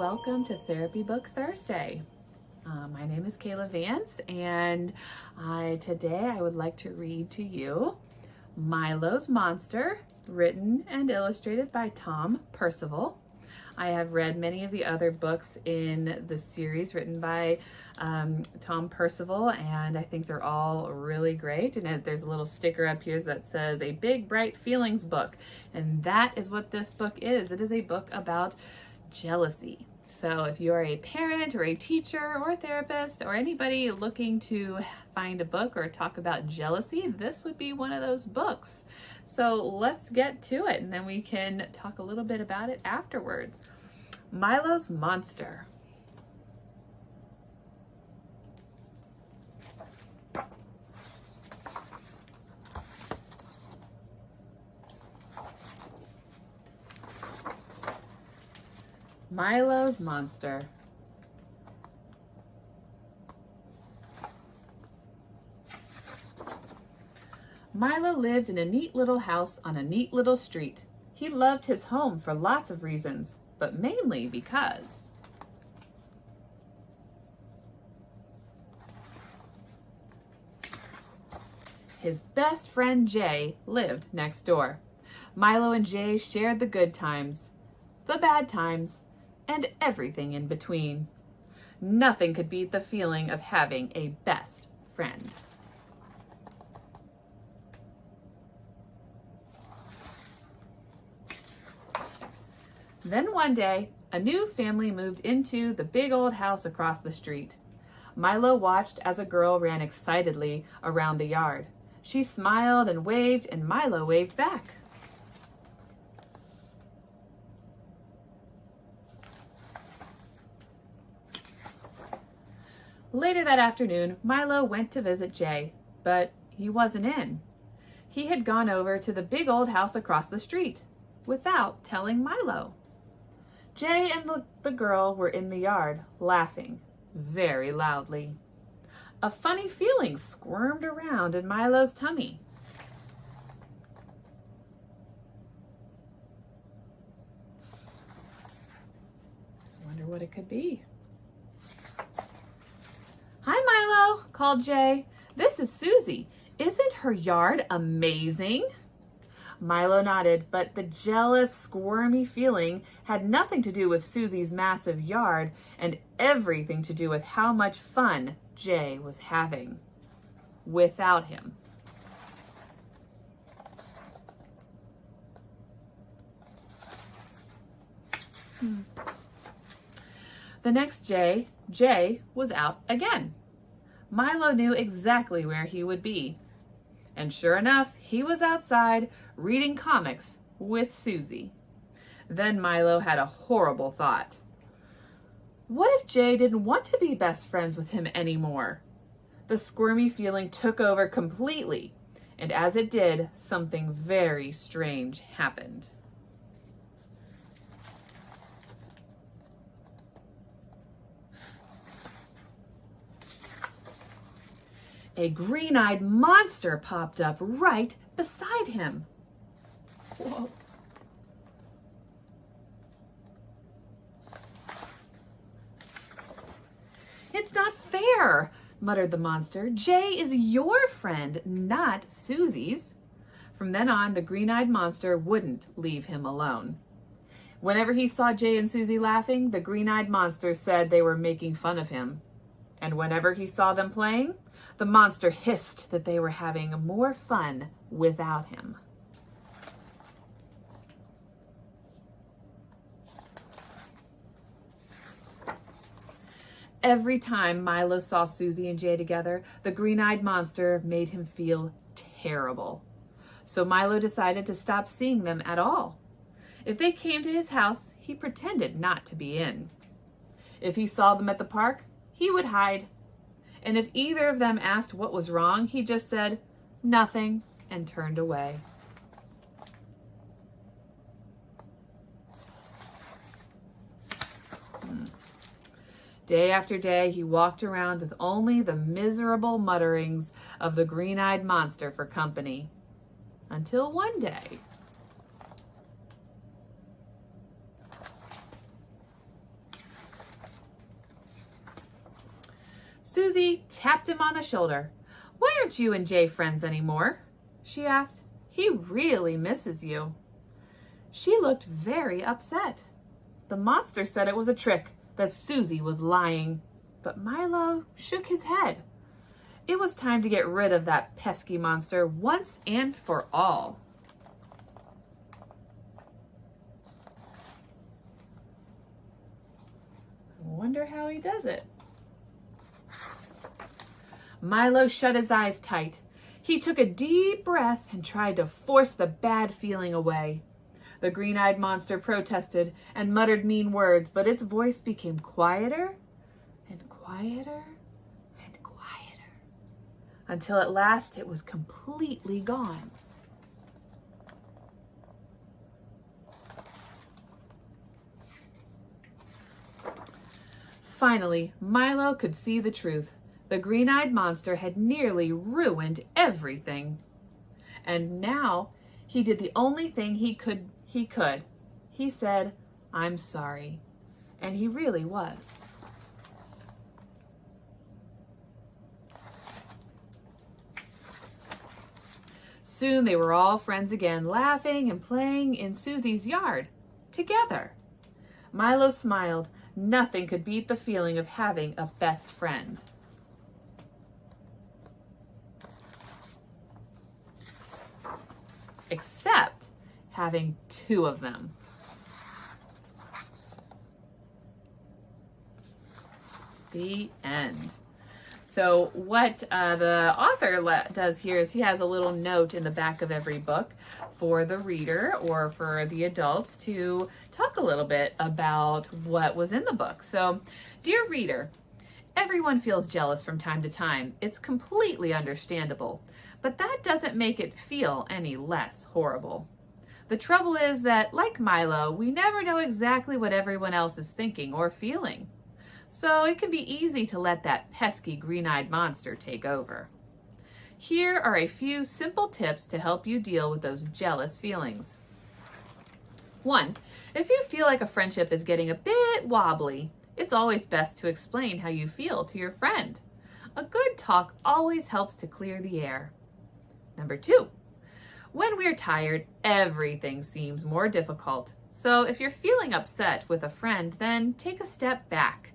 welcome to Therapy Book Thursday. My name is Kayla Vance, and today I would like to read to you Milo's Monster, written and illustrated by Tom Percival. I have read many of the other books in the series written by Tom Percival, and I think they're all really great. And there's a little sticker up here that says a big bright feelings book, and that is what this book is. It is a book about jealousy. So if you're a parent or a teacher or a therapist or anybody looking to find a book or talk about jealousy, this would be one of those books. So let's get to it, and then we can talk a little bit about it afterwards. Milo's Monster. Milo's Monster. Milo lived in a neat little house on a neat little street. He loved his home for lots of reasons, but mainly because his best friend Jay lived next door. Milo and Jay shared the good times, the bad times, and everything in between. Nothing could beat the feeling of having a best friend. Then one day, a new family moved into the big old house across the street. Milo watched as a girl ran excitedly around the yard. She smiled and waved, and Milo waved back. Later that afternoon, Milo went to visit Jay, but he wasn't in. He had gone over to the big old house across the street without telling Milo. Jay and the girl were in the yard, laughing very loudly. A funny feeling squirmed around in Milo's tummy. I wonder what it could be. "Hi, Milo," called Jay. "This is Suzi. Isn't her yard amazing?" Milo nodded, but the jealous, squirmy feeling had nothing to do with Suzi's massive yard and everything to do with how much fun Jay was having without him. The next day, Jay was out again. Milo knew exactly where he would be. And sure enough, he was outside reading comics with Suzi. Then Milo had a horrible thought. What if Jay didn't want to be best friends with him anymore? The squirmy feeling took over completely, and as it did, something very strange happened. A green-eyed monster popped up right beside him. Whoa. "It's not fair," muttered the monster. "Jay is your friend, not Suzi's." From then on, the green-eyed monster wouldn't leave him alone. Whenever he saw Jay and Suzi laughing, the green-eyed monster said they were making fun of him. And whenever he saw them playing, the monster hissed that they were having more fun without him. Every time Milo saw Suzi and Jay together, the green-eyed monster made him feel terrible. So Milo decided to stop seeing them at all. If they came to his house, he pretended not to be in. If he saw them at the park, he would hide. And if either of them asked what was wrong, he just said, "Nothing," and turned away. Day after day, he walked around with only the miserable mutterings of the green-eyed monster for company. Until one day, Suzi tapped him on the shoulder. "Why aren't you and Jay friends anymore?" she asked. "He really misses you." She looked very upset. The monster said it was a trick, that Suzi was lying. But Milo shook his head. It was time to get rid of that pesky monster once and for all. I wonder how he does it. Milo shut his eyes tight. He took a deep breath and tried to force the bad feeling away. The green-eyed monster protested and muttered mean words, but its voice became quieter and quieter and quieter, until at last it was completely gone. Finally, Milo could see the truth. The green-eyed monster had nearly ruined everything. And now he did the only thing he could. He said, "I'm sorry." And he really was. Soon they were all friends again, laughing and playing in Suzi's yard together. Milo smiled. Nothing could beat the feeling of having a best friend. Except having two of them. The end. So what the author does here is he has a little note in the back of every book for the reader or for the adults to talk a little bit about what was in the book. So, dear reader, everyone feels jealous from time to time. It's completely understandable, but that doesn't make it feel any less horrible. The trouble is that, like Milo, we never know exactly what everyone else is thinking or feeling. So it can be easy to let that pesky green-eyed monster take over. Here are a few simple tips to help you deal with those jealous feelings. 1, if you feel like a friendship is getting a bit wobbly, it's always best to explain how you feel to your friend. A good talk always helps to clear the air. Number 2, when we're tired, everything seems more difficult. So if you're feeling upset with a friend, then take a step back.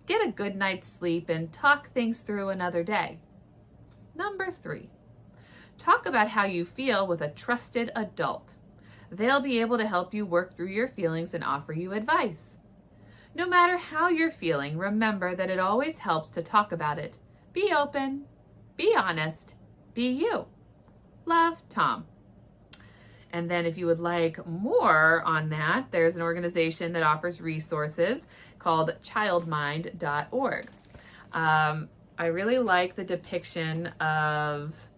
Get a good night's sleep and talk things through another day. Number 3, talk about how you feel with a trusted adult. They'll be able to help you work through your feelings and offer you advice. No matter how you're feeling, remember that it always helps to talk about it. Be open, be honest, be you. Love, Tom. And then if you would like more on that, there's an organization that offers resources called childmind.org. I really like the depiction of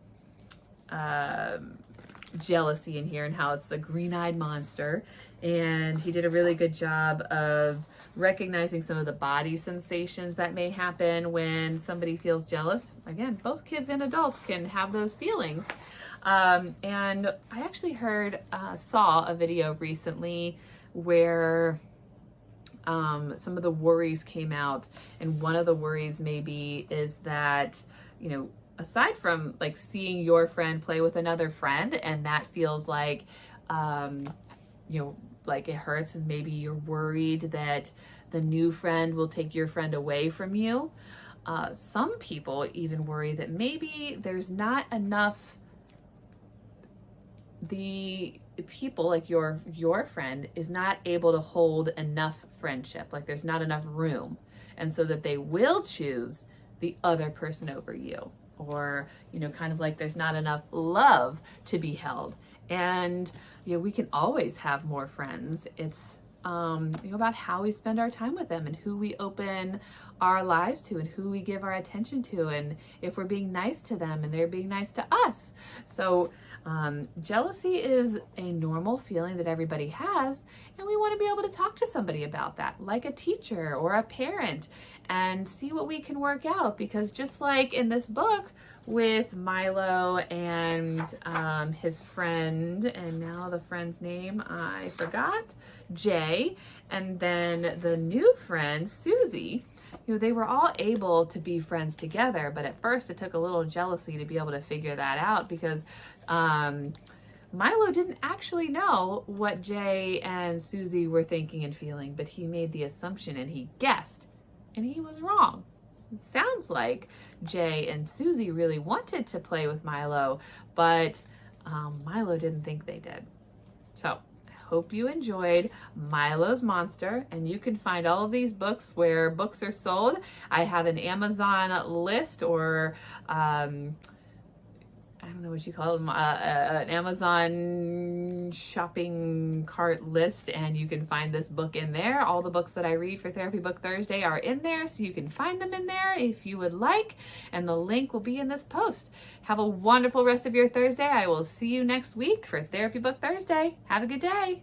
jealousy in here and how it's the green-eyed monster. And he did a really good job of recognizing some of the body sensations that may happen when somebody feels jealous. Again, both kids and adults can have those feelings. And I actually saw a video recently where some of the worries came out, and one of the worries maybe is that, aside from like seeing your friend play with another friend, and that feels like, like it hurts, and maybe you're worried that the new friend will take your friend away from you. Some people even worry that maybe there's not enough, the people like your friend is not able to hold enough friendship, like there's not enough room, and so that they will choose the other person over you, or kind of like there's not enough love to be held. And we can always have more friends. It's about how we spend our time with them and who we open our lives to and who we give our attention to, and if we're being nice to them and they're being nice to us. So jealousy is a normal feeling that everybody has, and we want to be able to talk to somebody about that, like a teacher or a parent, and see what we can work out, because just like in this book, with Milo and his friend, and now the friend's name I forgot, Jay, and then the new friend, Suzi. You know, they were all able to be friends together, but at first it took a little jealousy to be able to figure that out because Milo didn't actually know what Jay and Suzi were thinking and feeling, but he made the assumption and he guessed, and he was wrong. It sounds like Jay and Suzi really wanted to play with Milo, but Milo didn't think they did. So I hope you enjoyed Milo's Monster, and you can find all of these books where books are sold. I have an Amazon list, or I don't know what you call them, an Amazon shopping cart list, and you can find this book in there. All the books that I read for Therapy Book Thursday are in there, so you can find them in there if you would like, and the link will be in this post. Have a wonderful rest of your Thursday. I will see you next week for Therapy Book Thursday. Have a good day.